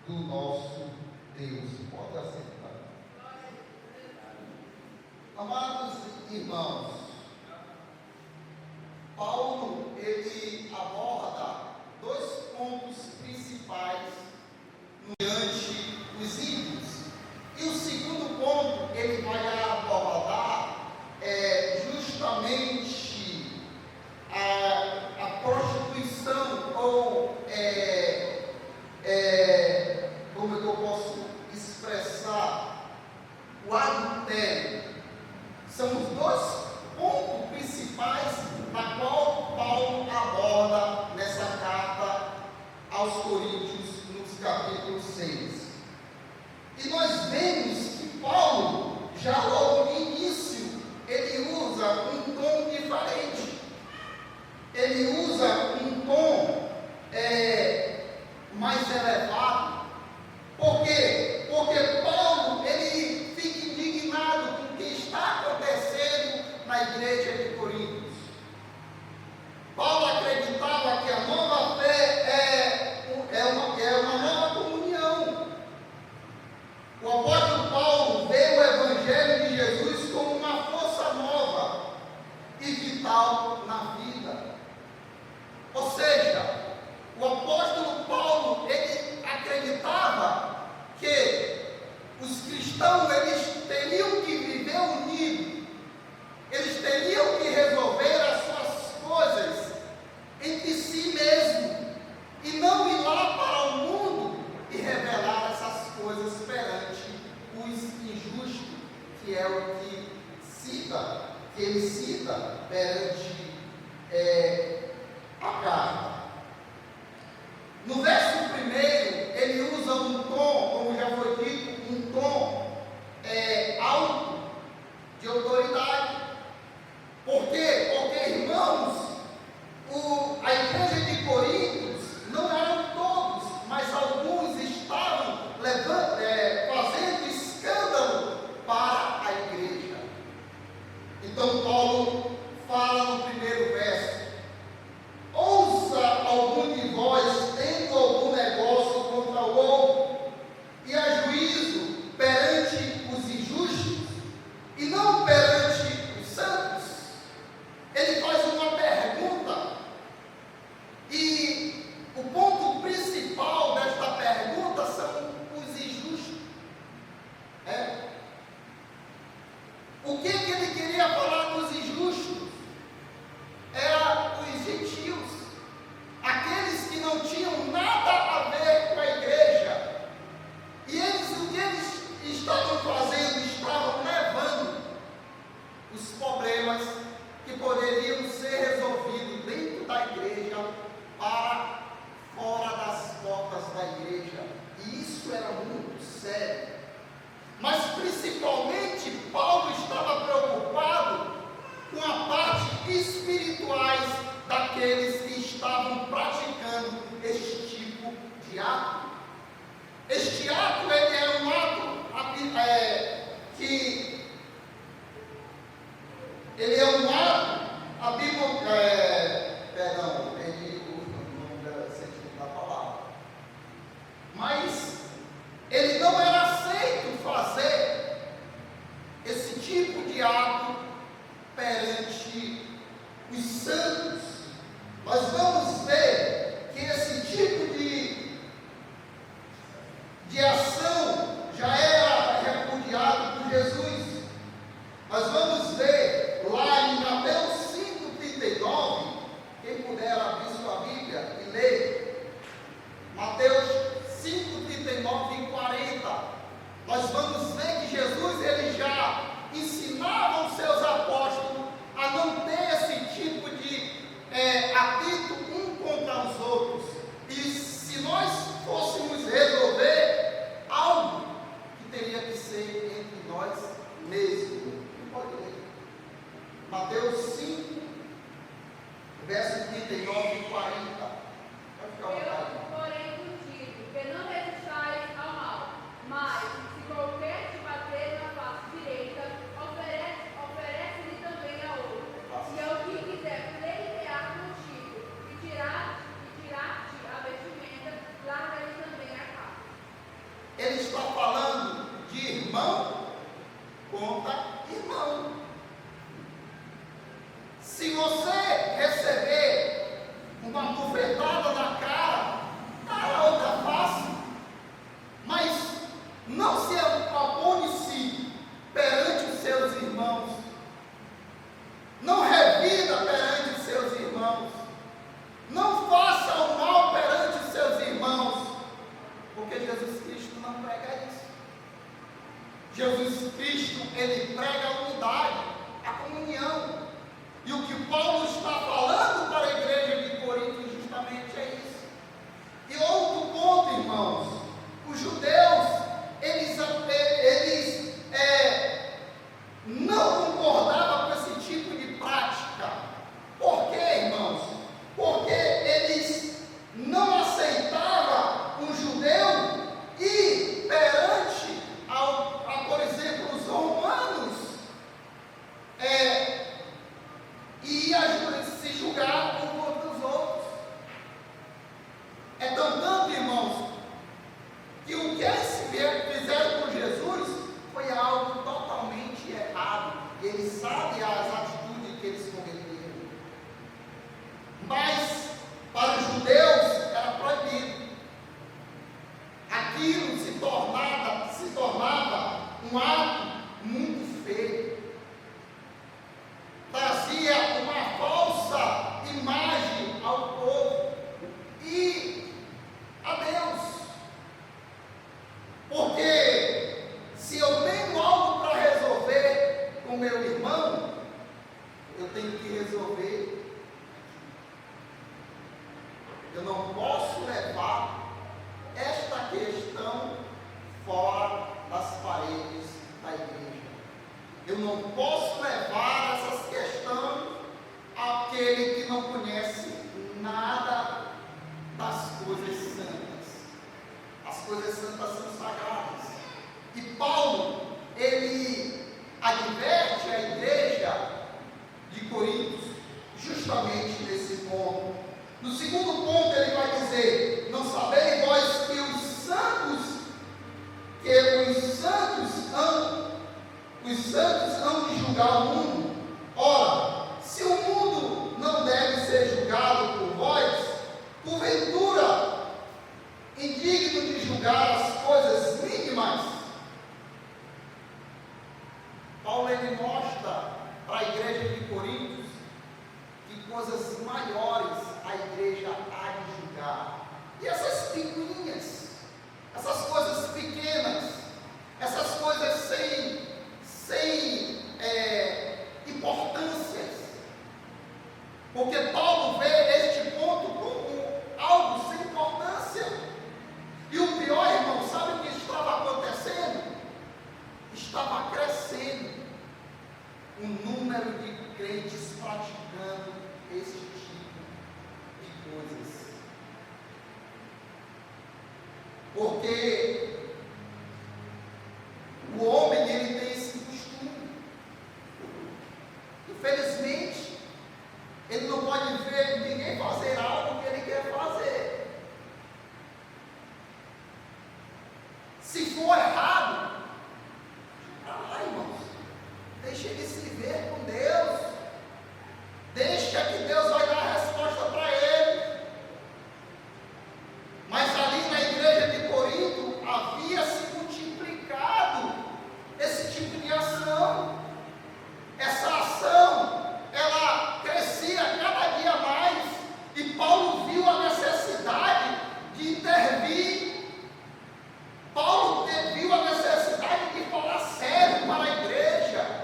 do nosso Deus. Pode aceitar. Amados irmãos, Paulo, ele aborda dois pontos principais diante dos ímpios. E o segundo ponto, ele vai abordar justamente a prostituição, ou como é que eu posso expressar, o adultério. São os dois pontos principais na qual Paulo aborda nessa carta aos Coríntios, no capítulo 6. E nós vemos que Paulo, já logo no início, ele usa um tom diferente. Ele usa um tom mais elevado. Por quê? Porque Paulo, ele fica indignado com o que está acontecendo na igreja de Coríntios. Paulo acreditava que a nova fé é uma nova comunhão. O apóstolo Paulo vê o Evangelho de Jesus como uma força nova e vital na vida. conta irmão. Se você receber uma bofetada na cara, dá a outra face, mas não se apone-se perante os seus irmãos, não revida perante os seus irmãos, não faça o mal perante os seus irmãos, porque Jesus Cristo não prega isso. Jesus Cristo, ele prega a unidade, a comunhão. E o que Paulo está falando para a igreja de Corinto justamente é isso. E outro ponto, irmãos, os judeus, eles não concordavam com esse tipo de prática. Por quê, irmãos? Porque eles não aceitavam um judeu ir perante, por exemplo, os romanos, e se julgar um contra os outros. É tanto, irmãos, que o que eles fizeram com Jesus foi algo totalmente errado. E eles sabem as atitudes que eles cometeram. Mas, para os judeus, era proibido. Aquilo se tornava um ato muito feio. Trazia uma falsa imagem ao povo e a Deus. Porque se eu tenho algo para resolver com meu irmão, eu tenho que resolver. Eu não posso levar esta questão fora das paredes da igreja. Eu não posso levar essas questões àquele que não conhece nada das coisas santas. As coisas santas são sagradas. E Paulo, ele adverte a igreja de Corinto justamente nesse ponto. No segundo ponto ele vai dizer: não sabeis vós que os santos hão de julgar o mundo? Ora, se o mundo não deve ser julgado por vós, porventura, indigno de julgar as coisas mínimas, Paulo ele mostra para a igreja de Corinto que coisas maiores a igreja há de julgar. E essas picuinhas, essas coisas pequenas, essas coisas sem importâncias. Porque Paulo vê este ponto como algo sem importância. E o pior, irmão, sabe o que estava acontecendo? Estava crescendo o número de crentes praticando esse tipo de coisas. Porque o homem, ele tem esse costume. Infelizmente, ele não pode ver ninguém fazer algo que ele quer fazer. Se for errado, irmãos, deixa ele se ver com Deus. Deixa que Deus vai dar a resposta para ele. Mas ali na igreja de Corinto havia se multiplicado esse tipo de ação. Essa ação, ela crescia cada dia mais. E Paulo viu a necessidade de intervir. Paulo viu a necessidade de falar sério para a igreja.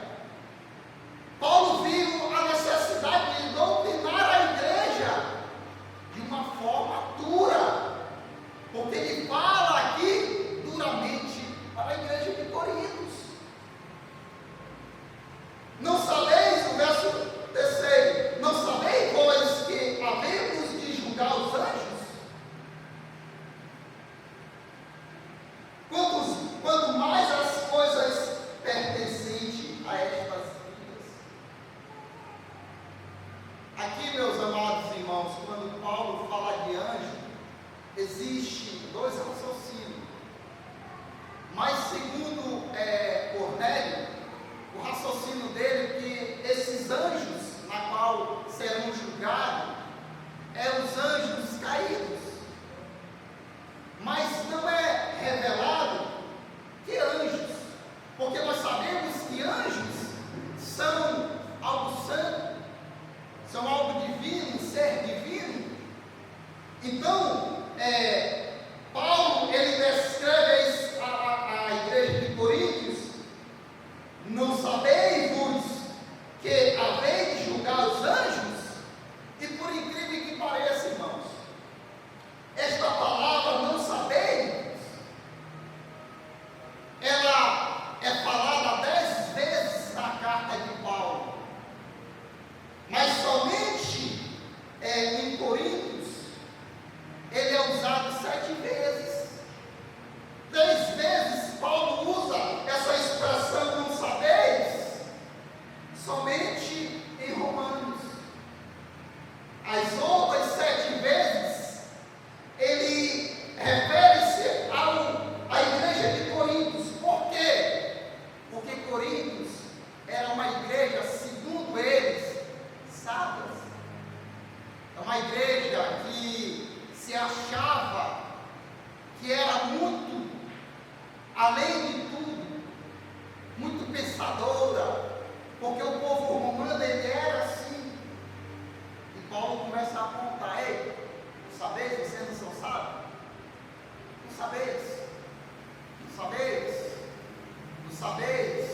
Paulo viu a necessidade de doutrinar a igreja de uma forma dura, porque ele fala aqui duramente para a igreja de Corinto. Não sabeis, o verso 3, não sabeis vós que havemos de julgar os anjos? Quanto mais as coisas pertencentes a estas vidas. Aqui, meus amados irmãos, quando Paulo fala de anjo, existe dois raciocínios. Mas segundo Cornélio, raciocínio dele que esses anjos, na qual serão julgados, os anjos caídos. Mas não é revelado que anjos, porque nós sabemos que anjos são algo santo, são algo divino, um ser divino. Então, Paulo, ele descreve a igreja de Coríntios: não sabeis-vos que haveis de julgar os anjos? E por incrível que pareça, irmãos, esta palavra não sabeis, ela é falada 10 vezes na carta de Paulo, mas somente em Coríntios ele é usado 7 vezes. 3 vezes Paulo usa essa expressão não sabeis, somente em Romanos. As outras 7 vezes ele refere-se à igreja de Coríntios. Por quê? Porque Coríntios era uma igreja, segundo eles, sábias. É uma igreja que se achava que era muito, além de tudo, muito pensadora, porque o povo romano ele era assim. E Paulo começa a apontar: ei, não sabeis? Vocês não são sábios? Não sabeis? Não sabeis? Não sabeis?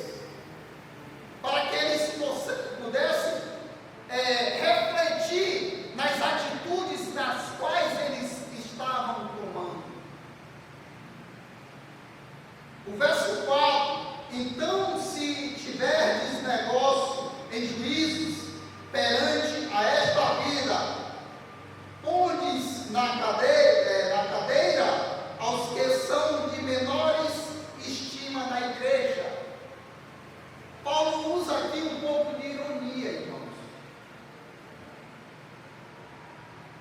Para que eles pudessem refletir nas atitudes nas quais eles estavam tomando. O verso 4: então, se tiverdes negócio em juízos perante a esta vida, pondes na cadeira aos que são de menores estima na igreja. Paulo usa aqui um pouco de ironia, irmãos.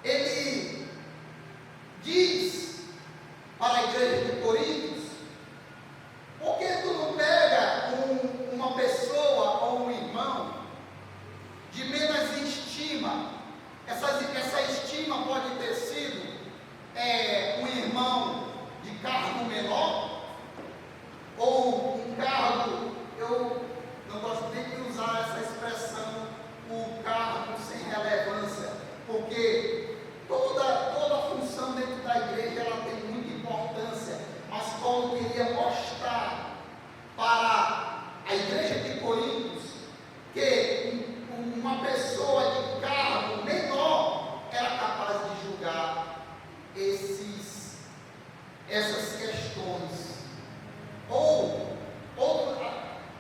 Ele diz para a igreja de Coríntios: por que tu não pega uma pessoa ou um irmão de menos estima? Essa estima pode ter sido um irmão de cargo menor, ou um cargo, eu não gosto nem de usar essa expressão, o cargo sem relevância, porque toda função dentro da igreja ela tem muita importância, mas Paulo queria mostrar para a igreja de Coríntios que uma pessoa de cargo menor era capaz de julgar essas questões.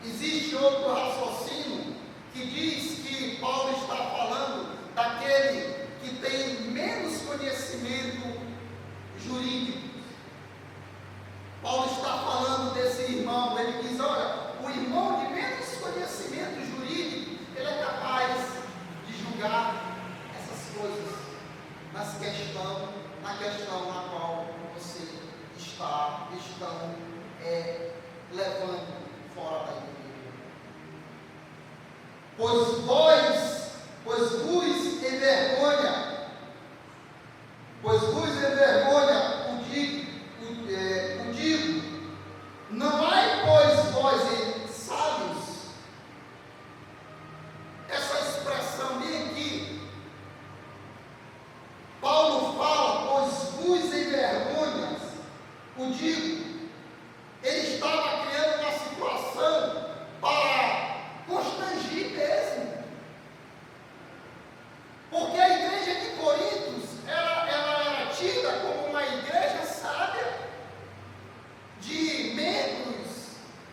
Existe outro raciocínio que diz que Paulo está falando daquele que tem menos conhecimento jurídico. Paulo está falando desse irmão. Ele diz: olha, o irmão de menos conhecimento jurídico, ele é capaz de julgar essas coisas na questão na qual você estão levando fora da igreja. Pois vos envergonha, o digo, não há, pois, vós sábios. Essa expressão bem aqui, Paulo fala: pois vos envergonha, o digo. Ele estava criando uma situação para constrangir mesmo, porque a igreja de Coríntios ela era tida como uma igreja sábia, de membros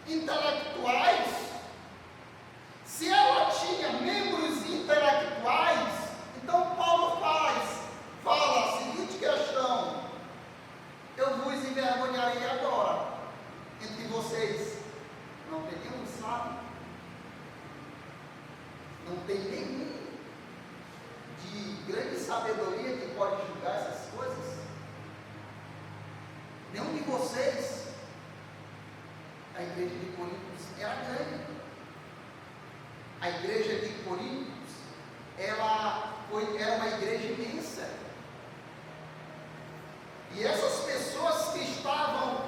intelectuais. Se ela tinha membros intelectuais, então Paulo fala a seguinte questão: eu vos envergonharei agora. Entre vocês não tem nenhum sábio, não tem nenhum de grande sabedoria que pode julgar essas coisas. Nenhum de vocês. A igreja de Coríntios era grande, A igreja de Corinto, era uma igreja imensa. E essas pessoas que estavam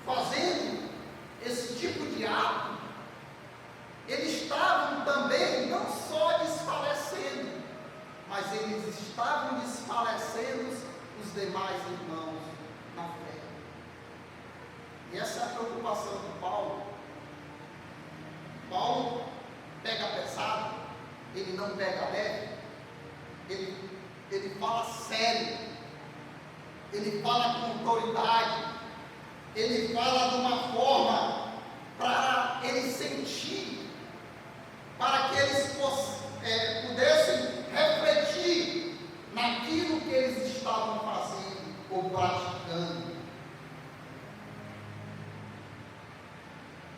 fazendo esse tipo de ato, eles estavam também não só desfalecendo, mas eles estavam desfalecendo os demais irmãos na fé. E essa é a preocupação de Paulo. Paulo pega pesado, ele não pega leve, ele fala sério, ele fala com autoridade, ele fala de uma forma para eles sentir, para que eles pudessem refletir naquilo que eles estavam fazendo ou praticando.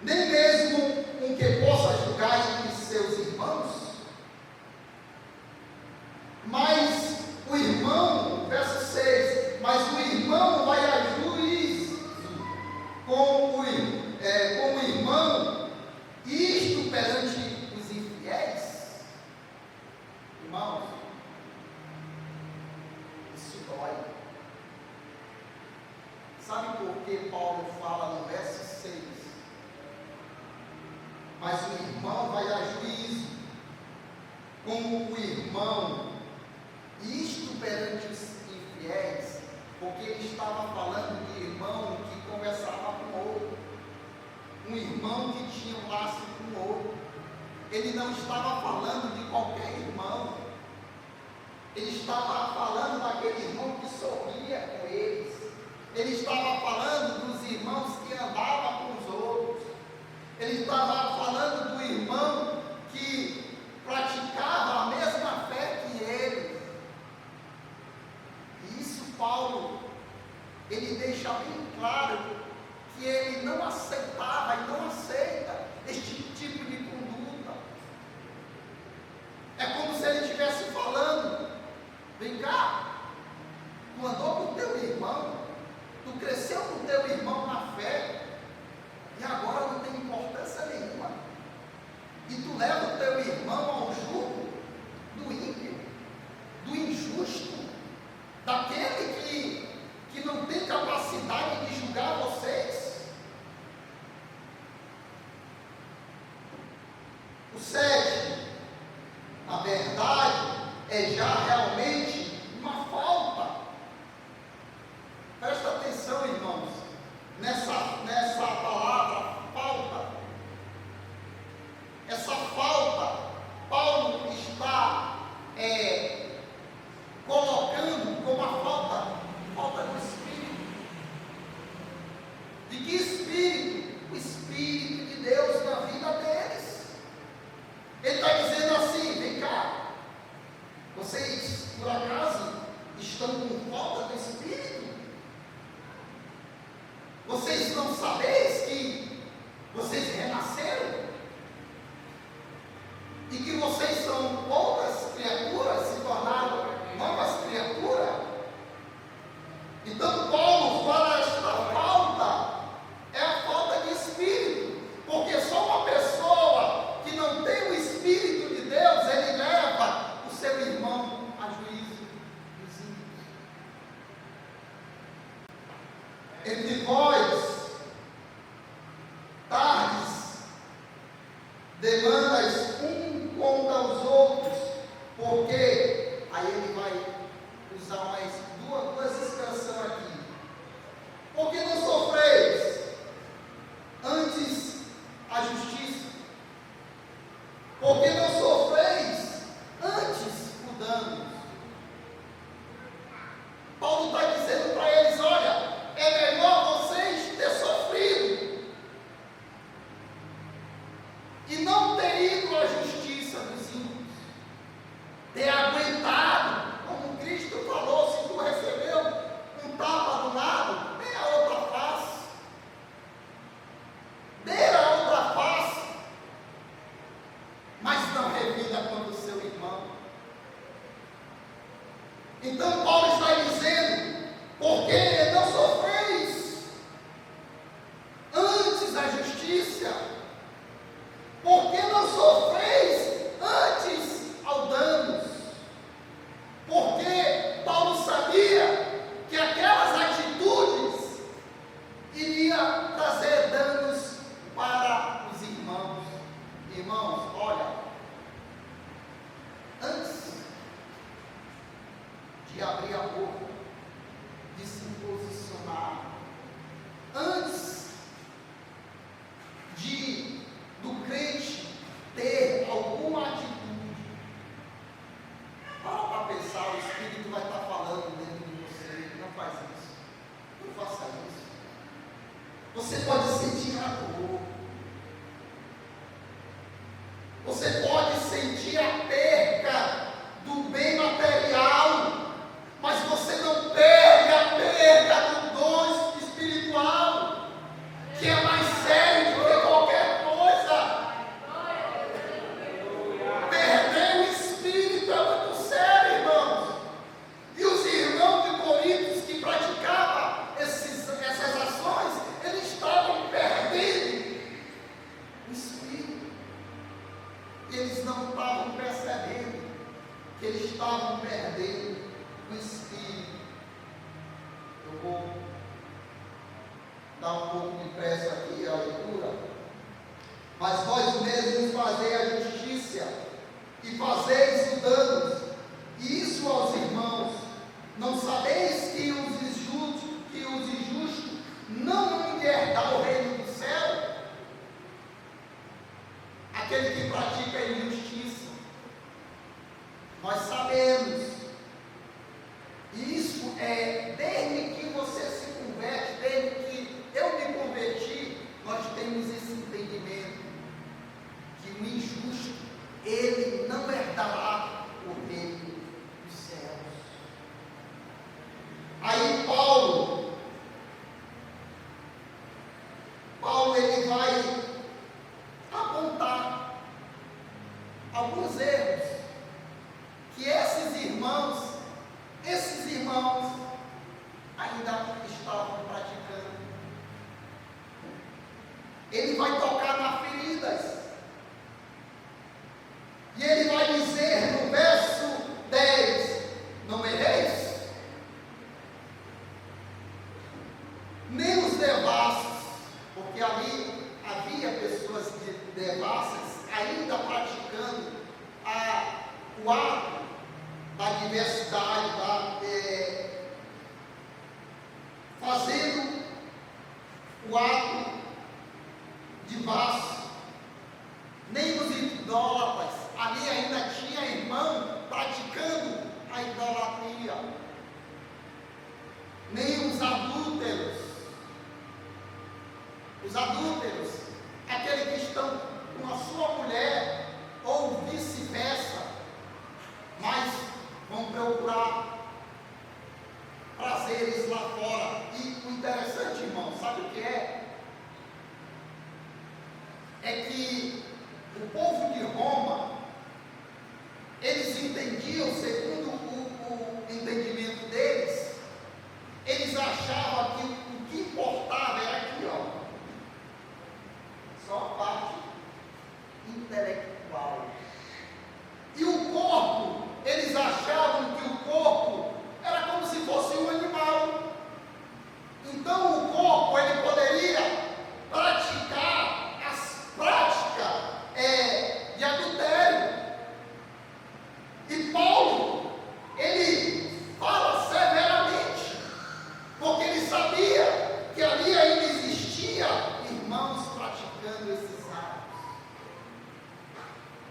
Nem mesmo um que possa julgar entre seus irmãos, mas o irmão, verso 6, mas o irmão vai a juízo com o irmão, isto perante os infiéis. Irmãos, isso dói. Sabe por que Paulo fala no verso 6? Mas o irmão vai a juízo com o irmão, isto perante os infiéis, porque ele estava falando de irmão que conversava com outro, um irmão que tinha um laço com outro. Ele não estava falando de qualquer irmão, ele estava falando daquele irmão que sorria com eles, ele estava falando dos irmãos que andavam com os outros, ele estava falando do irmão que praticava a mesma fé que ele. E isso Paulo, ele deixa bem claro que ele não aceitava e não aceita este tipo de conduta. É como se ele estivesse falando: vem cá, tu andou com o teu irmão, tu cresceu com o teu irmão na fé, e agora não tem importância nenhuma, e tu leva o teu irmão ao jugo do ímpio, do injusto, daquele que não tem capacidade de julgar vocês. O 7, na verdade, é já realmente uma falta. Presta atenção, irmãos, nessa palavra falta. Essa falta, Paulo está colocando como a falta do Espírito. De que Espírito? O Espírito de Deus na vida deles. Ele está dizendo assim: vem cá, vocês por acaso estão com falta do Espírito? Vocês não sabeis que vocês renasceram? E que vocês são outras criaturas, se tornaram novas criaturas? Então Paulo fala: esta falta é a falta de Espírito, porque só uma pessoa que não tem o Espírito de Deus, ele leva o seu irmão a juízo dos ímpios. Entre vós, tardes, demandas contra os outros, porque aí ele vai usar mais duas expressões aqui. Porque não sofreis antes a justiça? Porque não sofreis antes o dano? Paulo está dizendo para eles: olha, é melhor vocês ter sofrido e não ter Você pode sentir a dor. Você pode sentir a perca do bem material, mas você não perde a perca do dom espiritual, que é mais sério do que qualquer coisa. Perder o espírito é muito sério, irmãos. E os irmãos de Corinto que praticavam essas ações, eles estavam perdendo o espírito. Eles não estavam percebendo que eles estavam perdendo o espírito. Eu vou dar um pouco de pressa aqui à leitura. Mas vós mesmos fazei a justiça e fazeis o dano, e isso aos irmãos. Não sabeis que os injustos não herdar o reino do céu? Aquele que pratica a injustiça. Nós sabemos. E isso é desde que você se converte, desde que eu me converti, nós temos esse entendimento que o injusto, ele não herdará o reino dos céus. Aí Paulo ele vai apontar alguns erros que esses irmãos ainda estavam praticando. Ele vai tocar nas feridas. E ele vai dizer no verso 10: não erreis, nem os devassos, porque ali havia pessoas devassas ainda praticando o ato da diversidade, fazendo o ato de vaso, nem os idólatras. Ali ainda tinha irmão praticando a idolatria, nem os adúlteros. Os adúlteros, aqueles que estão com a sua mulher, ou vice-versa, mas vão procurar prazeres lá fora. E o interessante, irmão, sabe o que é? É que o povo de Roma, eles entendiam, segundo o entendimento deles, eles achavam que o que importava era aqui, ó, só a parte intelectual. E o corpo, eles achavam que o corpo era como se fosse um animal. Então o corpo, ele poderia praticar as práticas de adultério. E Paulo, ele fala severamente, porque ele sabia que ali ainda existia irmãos praticando esses atos.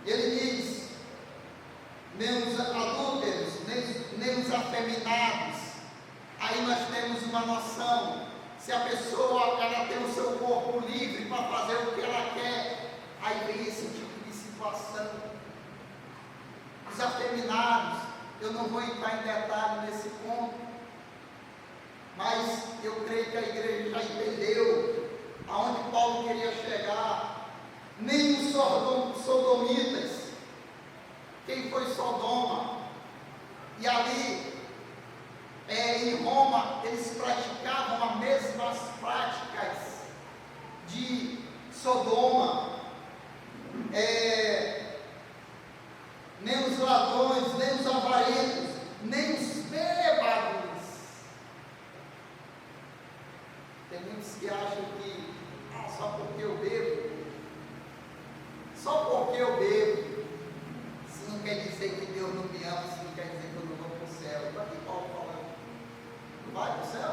E ele diz: nem os adúlteros, nem os afeminados. Aí nós temos uma noção. Se a pessoa ela tem o seu corpo livre para fazer o que ela quer, aí vem esse tipo de situação. Os afeminados, eu não vou entrar em detalhe nesse ponto, mas eu creio que a igreja já entendeu aonde Paulo queria chegar. Nem os sodomitas. Quem foi Sodoma? E ali, em Roma, eles praticavam as mesmas práticas de Sodoma. Nem os ladrões, nem os avarentos, nem os bêbados. Tem muitos que acham que só porque eu bebo, isso não quer dizer que Deus não me ama, isso não quer dizer que eu não vou para o céu. Está aqui Paulo falando: não vai para o céu?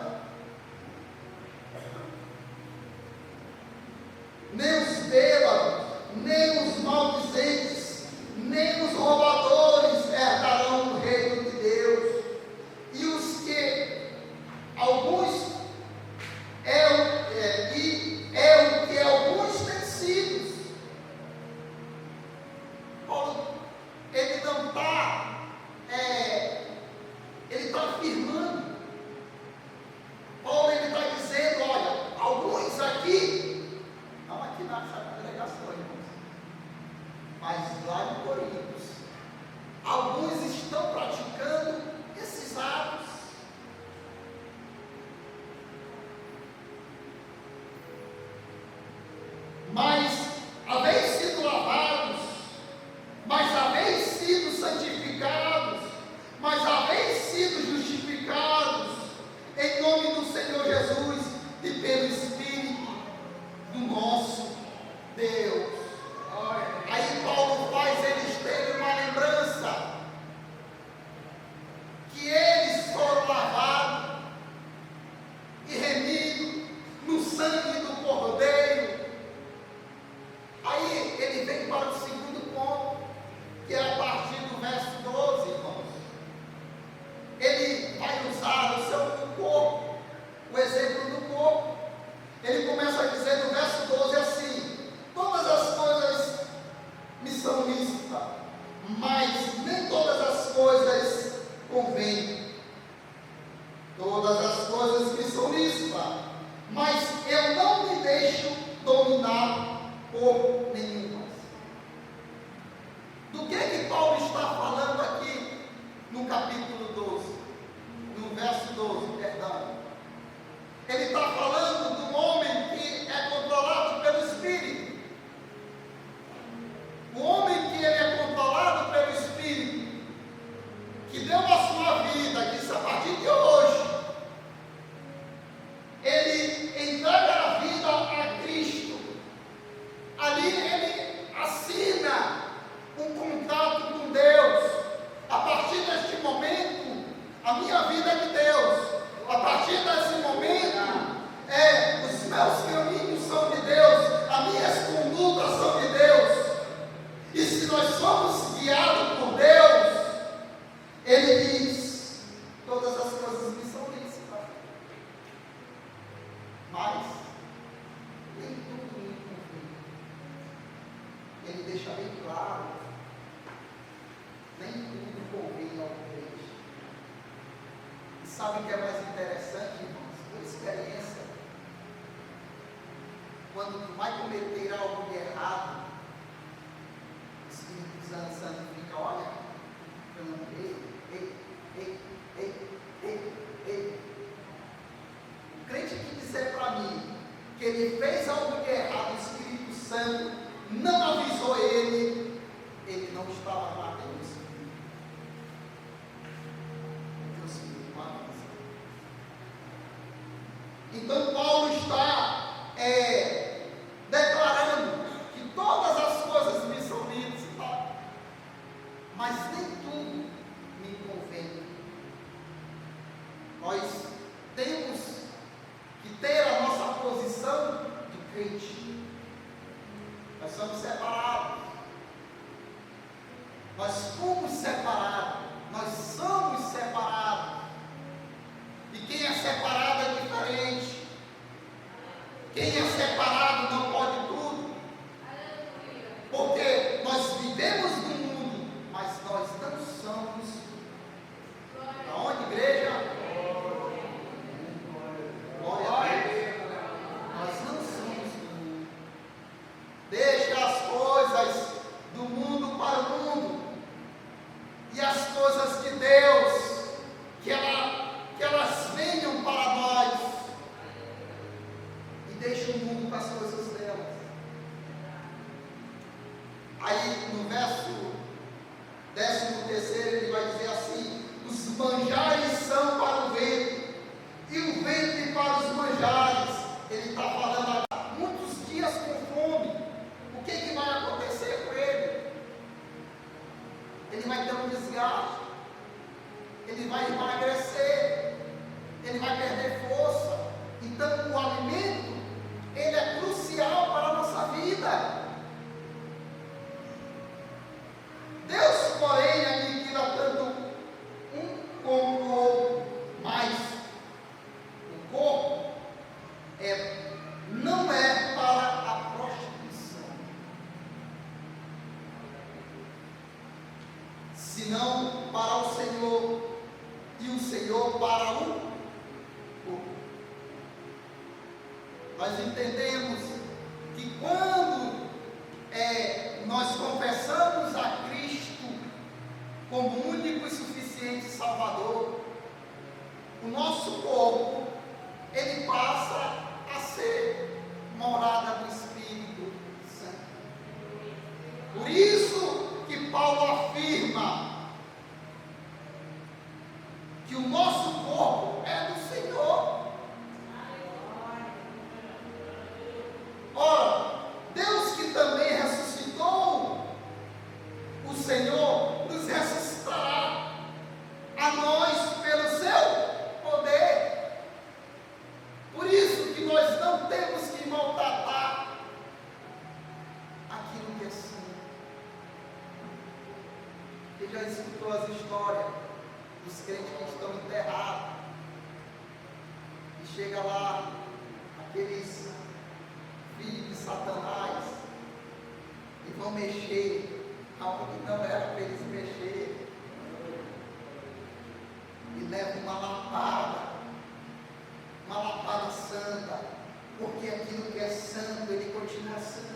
Nem os bêbados, nem os maldizentes, nem os roubadores herdarão o reino de Deus. E os que alguns e mas eu não me deixo dominar por nenhum mais. Do que Paulo está falando aqui no capítulo 12, no verso 12, perdão? Ele está falando de um homem que é controlado pelo Espírito. O homem que ele é controlado pelo Espírito, que deu a sua vida, disse: a partir de hoje, ele entrega a vida a Cristo. Ali ele assina um contrato com Deus. A partir deste momento, a minha vida é de Deus. A partir desse momento, os meus caminhos são de Deus, as minhas condutas são de Deus. E se nós somos guiados por Deus, Ele diz: todas as coisas me são lícitas, mas nem tudo me convém. Ele deixa bem claro: nem tudo convém ao crente. E sabe o que é mais interessante, irmãos? Por experiência, quando tu vai cometer algo de errado, o Espírito Santo fica: olha, o crente que disser para mim que ele fez algo de errado, o Espírito Santo não avisou ele, ele não estava lá pelo Espírito. Porque o Espírito não avisa. Então Paulo está declarando que todas as coisas me são lícitas, mas nem tudo me convém. Nós temos que ter a nossa posição de crente. Nós somos separados. Nós fomos separados. Nós somos separados. E quem é separado é diferente. Quem é separado não pode tudo. Porque nós vivemos no mundo, mas nós não somos. Aonde, igreja? Glória a Deus. Nós não somos do mundo. Deixa as coisas do mundo para o mundo. E as coisas de Deus, que elas venham para nós. E deixa o mundo com as coisas delas. Aí no verso 13º ele vai dizer assim: os manjares são para o ventre, e o ventre para os manjares. Ele está falando há muitos dias com fome. O que vai acontecer com ele? Ele vai ter um desgaste, ele vai emagrecer, ele vai perder força. Então o alimento, ele é crucial para a nossa vida. Deus, porém, aniquila tanto um como o outro, mas o corpo não é para a prostituição, senão para o Senhor, e o Senhor para o corpo. Nós entendemos que quando nós confessamos a Cristo como único e suficiente Salvador, o nosso corpo, ele passa a ser morada do Espírito Santo. Por isso que Paulo afirma que o nosso corpo é do Senhor. Ora, Deus que também ressuscitou o Senhor, nos ressuscitará a nós pelo seu poder. Por isso que nós não temos que maltratar aquilo que é santo. Você já escutou as histórias dos crentes que estão enterrados, e chega lá aqueles filhos de Satanás e vão mexer aonde não era para eles mexer, e levam uma lapada santa, Porque aquilo que é santo, ele continua santo.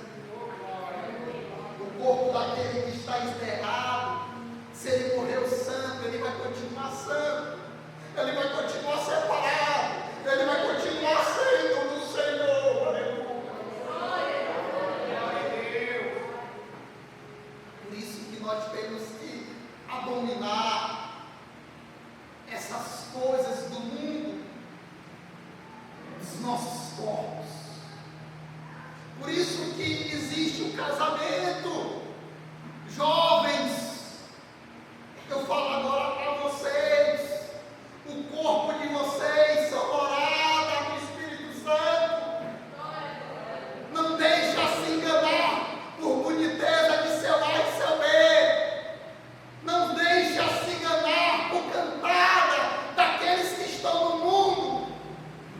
O corpo daquele que está enterrado, se ele morreu santo, ele vai continuar santo. Ele vai continuar separado. Ele vai continuar sendo do Senhor. Aleluia. Por isso que nós temos que abominar essas coisas do mundo, dos nossos corpos. Por isso que existe o casamento. Jovens, eu falo agora para vocês, o corpo de vocês são morada do Espírito Santo. Não deixa se enganar por boniteza de seu A e seu B. Não deixa se enganar por cantada daqueles que estão no mundo.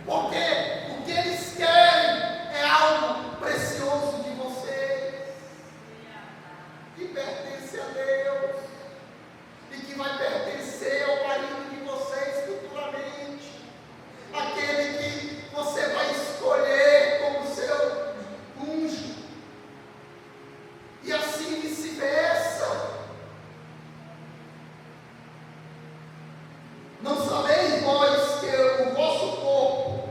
Porque o que eles querem é algo precioso de vocês, que pertence a Deus e que vai pertencer ao marido de vocês futuramente, aquele que você vai escolher como seu cônjuge, e assim vice-versa. Não sabeis vós que o vosso corpo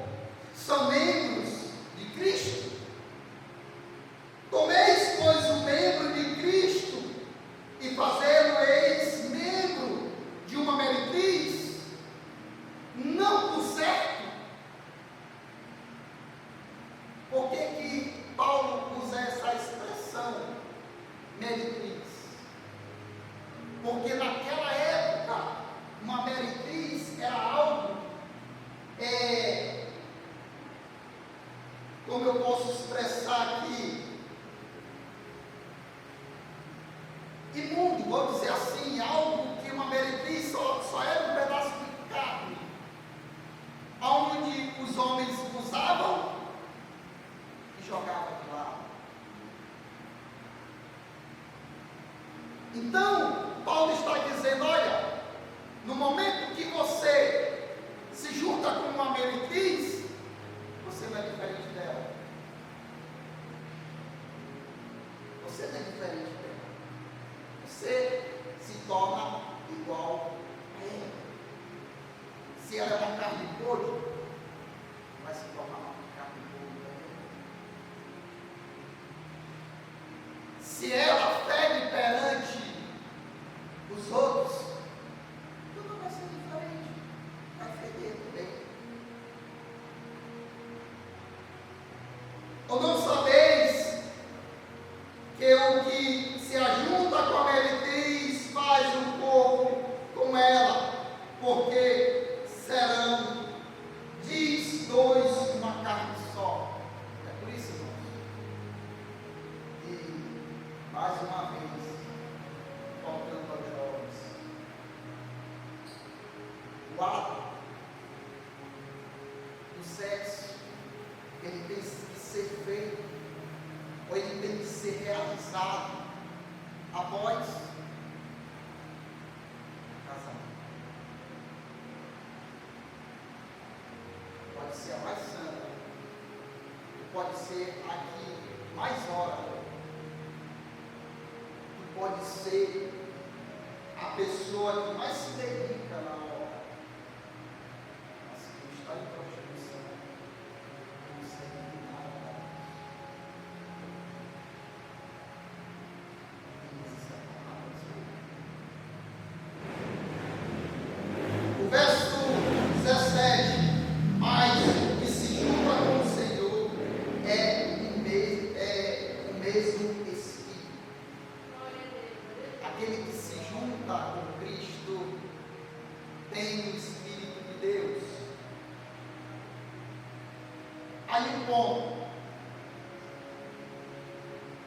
são membros de Cristo? Tomeis, pois, o membro de Cristo e fazê-lo-eis membro de uma meretriz, não por certo. Por que que Paulo usa essa expressão, meretriz? Porque naquela época, uma meretriz era algo, como eu posso expressar aqui, imundo, vou dizer assim, algo que uma meretriz só era um pedaço de carne, onde os homens usavam e jogavam de lado. Então, Paulo está dizendo, olha, no momento que você se junta com uma meretriz, você não é diferente dela. Você não é diferente dela. Você se torna igual a ela. Se ela é uma carne podre, vai se tornar uma carne podre também. Se ela fede perante os outros, tudo vai ser diferente. Vai feder também. Ou não sabeis que o que se ajunta com a meretriz faz um corpo com ela, porque serão, diz, dois, uma carne só. É por isso, irmãos. E, mais uma vez, voltando aos jovens, o ato do sexo, ele tem que ser feito, ou ele tem que ser realizado após o casamento. Pode ser a mais santa, pode ser a que mais ora, e pode ser a pessoa que mais se dedica na obra, mas que está em prostituição, não serve nada. O verso 17, mas o que se junta com o Senhor é o mesmo Espírito. Aquele que se junta com Cristo tem o Espírito de Deus. Aí um ponto.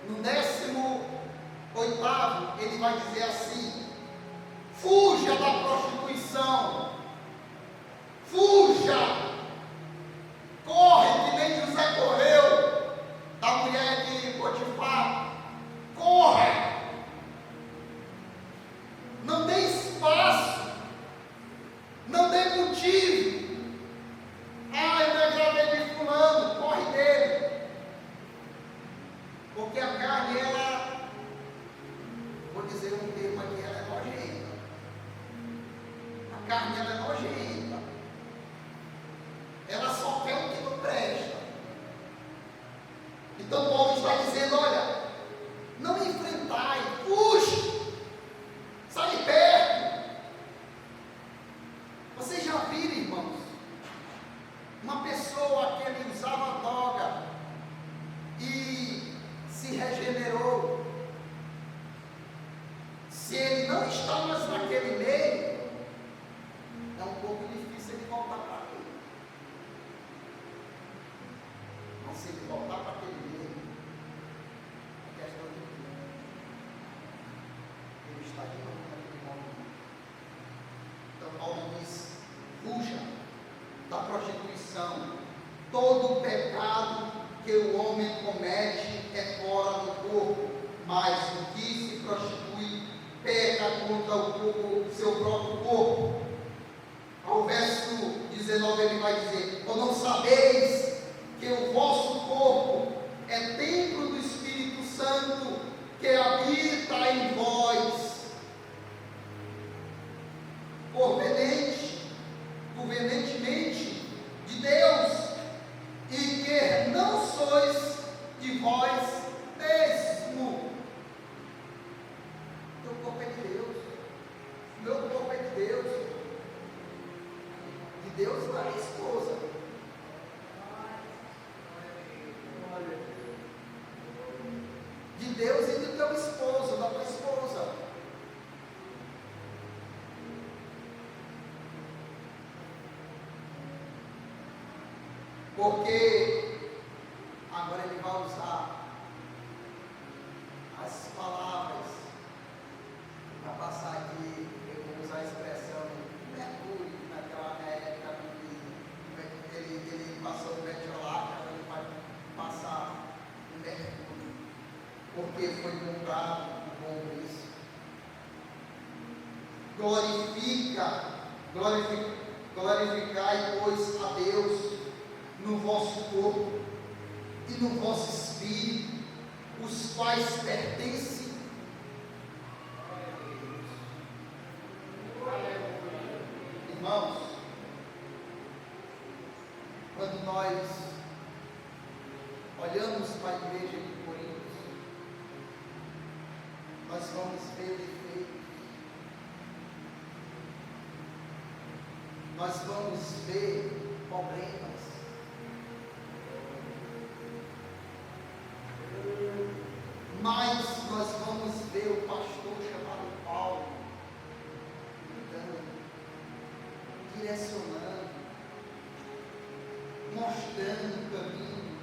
No 18º, ele vai dizer assim: fuja da prostituição, fuja, corre, que nem José correu da mulher de Potifar, corre, não dê espaço, não dê motivo. Ah, eu me agradei de fulano, corre dele. Mas se ele voltar para aquele meio, é questão de tempo. Ele está de novo naquele momento. Então Paulo diz: fuja da prostituição. Todo pecado que o homem comete é fora do corpo, mas o que se prostitui peca contra o seu próprio corpo. Ao verso 19 ele vai dizer: ou não sabeis que o vosso corpo é templo do Espírito Santo que habita em vós, provenientemente de Deus, e que não sois de vós mesmo. Teu corpo é de Deus, meu corpo é de Deus. De Deus não é a esposa. De Deus e do teu esposo, da tua esposa. Porque agora ele vai usar as palavras para passar aqui. Eu vou usar a expressão Mercúrio, naquela época que ele passou o Metiolac, agora ele vai passar o Mercúrio, porque foi comprado com isso. Glorificai, pois, a Deus no vosso corpo e no vosso espírito, os quais pertencem a Deus. Irmãos, quando nós olhamos para a igreja de Corinto, nós vamos ver defeitos, nós vamos ver problemas, mas nós vamos ver o pastor chamado Paulo direcionando, mostrando o caminho,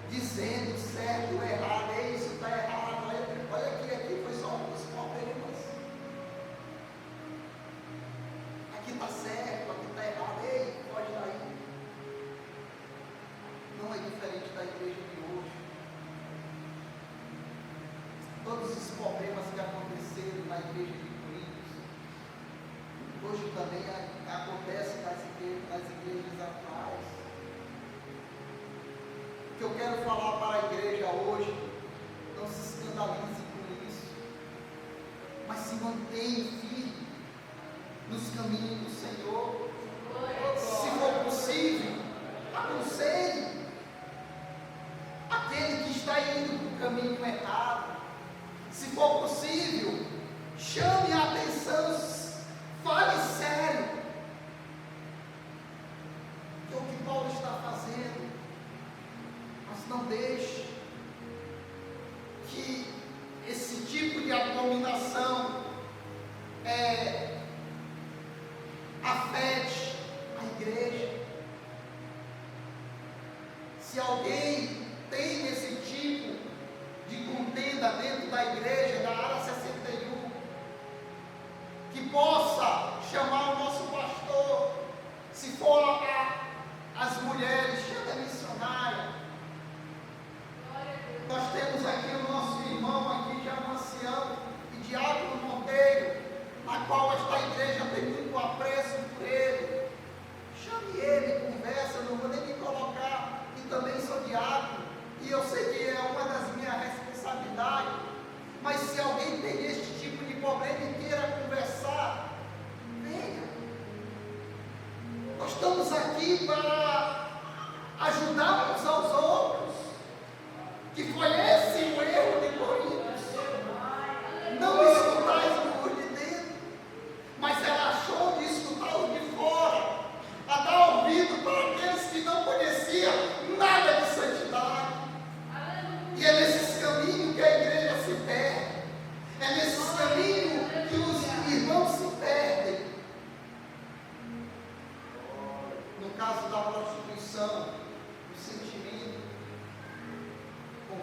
dizendo certo ou errado. É isso, está errado, olha aqui foi só um dos problemas, aqui está certo, aqui está errado, ei, pode daí. Não é diferente da igreja de hoje. Todos os problemas que aconteceram na igreja de Corinto, hoje também acontecem nas igrejas atuais. O que eu quero falar para a igreja hoje: não se escandalize com isso, mas se mantenha firme nos caminhos do Senhor. Se for possível, aconselhe aquele que está indo para o caminho errado. Se for possível, chame a atenção, fale sério. Que é o que Paulo está fazendo. Mas não deixe que esse tipo de abominação afete a igreja. Se alguém tem esse tipo de contenda dentro da igreja, da área 61, que possa chamar o nosso pastor. Se for as mulheres, chama a missionária. Nós temos aqui o nosso irmão aqui, já um ancião, e Diácono Monteiro, na qual esta igreja tem muito apreço por ele. Chame ele, conversa, não vou nem me colocar, e também sou diácono, e eu sei que é uma das minhas responsabilidades, mas se alguém tem este tipo de problema e queira conversar, venha. Nós estamos aqui para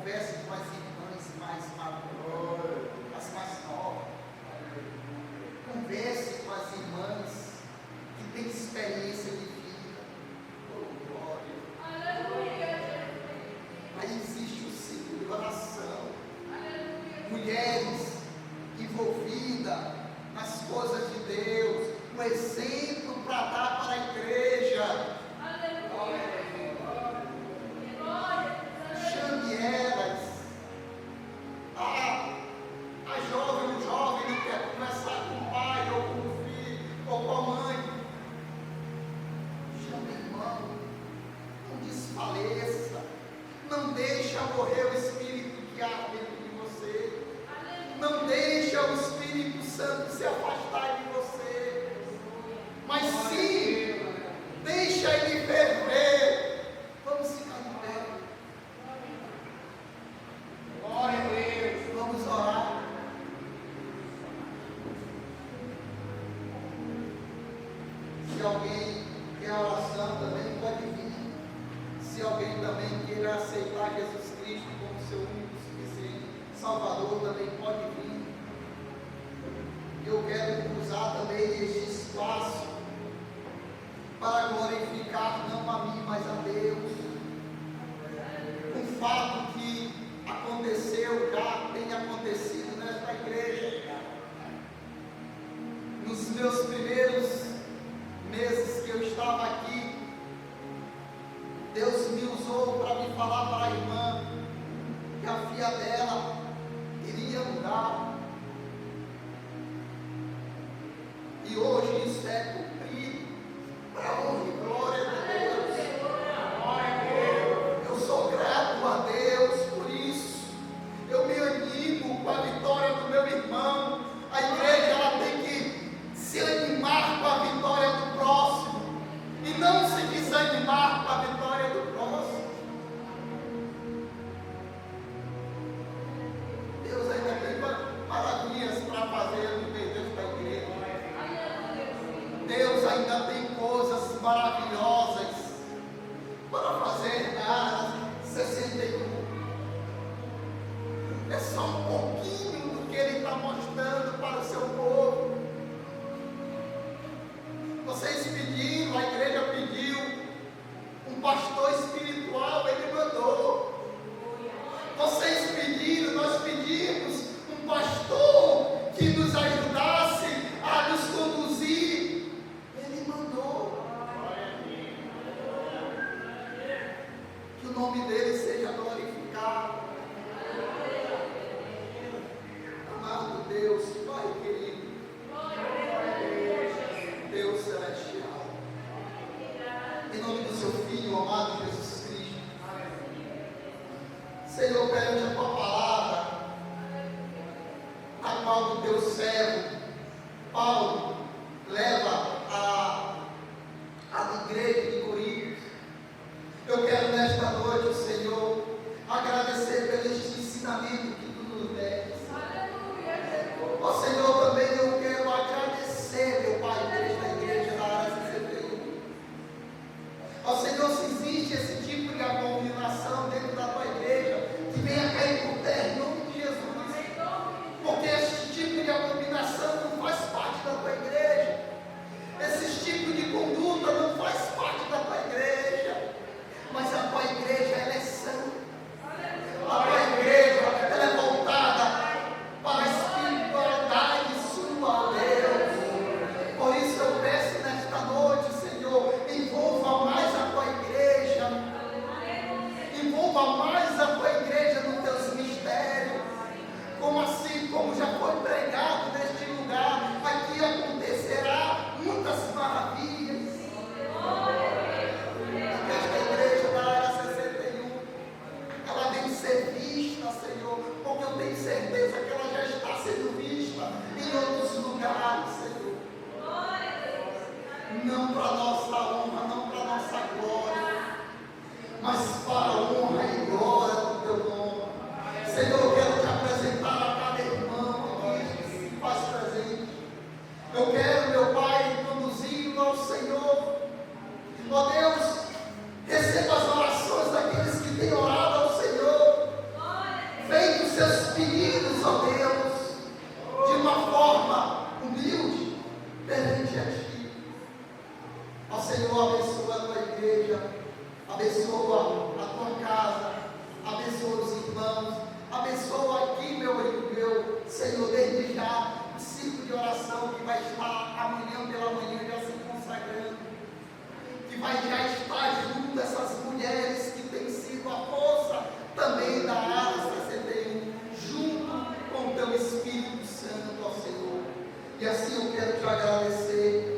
converse com as irmãs mais maduras, as mais novas. Converse com as irmãs que têm experiência de vida. Oh, glória. Aí existe o ciclo de oração. Mulheres envolvidas nas coisas de Deus, um exemplo para dar para a igreja. Chame elas. A jovem, o jovem não quer conversar com o pai, ou com o filho, ou com a mãe. Chame irmão. Não desfaleça. Não deixa morrer o Espírito que há dentro de você. Não deixa o Espírito Santo se afastar de você. Mas sim, deixa ele ferver. Vamos ficar de pé. Glória a Deus. Vamos orar. Se alguém quer oração também pode vir. Se alguém também queira aceitar Jesus Cristo como seu único, suficiente Salvador, também pode vir. Eu quero usar também este espaço para glorificar não a mim, mas a Deus. Um fato que aconteceu, já tem acontecido nesta igreja. Nos meus primeiros meses que eu estava aqui, Deus me usou para me falar para a irmã que a filha dela iria mudar. E hoje isso é cumprido para a honra e glória de Deus. Eu sou grato a Deus por isso. Eu me animo com a vitória do meu irmão. A igreja ela tem que se animar com a vitória do próximo e não se desanimar com a vitória do próximo. Deus ainda tem maravilhas para fazer no meio da igreja. Deus ainda tem coisas maravilhosas para fazer na 61. É só um pouquinho do que Ele está mostrando para o seu povo. Vocês pediram, a igreja pediu um pastor espiritual, Ele mandou. Vocês pediram, nós pedimos um pastor que nos ajudasse a nos conduzir. Ele mandou. Que o nome dele seja glorificado. Amado Deus, Pai querido, Deus celestial, em nome do seu Filho, amado Jesus Cristo, Senhor, perante a tua palavra, a qual o teu servo Paulo leva à igreja de Corinto. Eu quero nesta noite, Senhor, agradecer pelo este ensinamento que tu nos deste. Ó Senhor, também eu quero agradecer, meu Pai, pela igreja da área de CPI. Ó Senhor, se existe esse tipo de abominação dentro da tua igreja, que venha cair por terra em nome de Jesus. Porque esse tipo de abominação não faz parte da tua igreja. Esse tipo de conduta não faz parte da tua igreja. Mas a tua igreja, ela é santa. A tua igreja, ela é igreja, abençoa a tua casa, abençoa os irmãos, abençoa aqui, meu Senhor, desde já, o círculo de oração que vai estar amanhã pela manhã já se consagrando, que vai já estar junto essas mulheres que têm sido a força também da área 61, junto com o teu Espírito Santo, ó Senhor. E assim eu quero te agradecer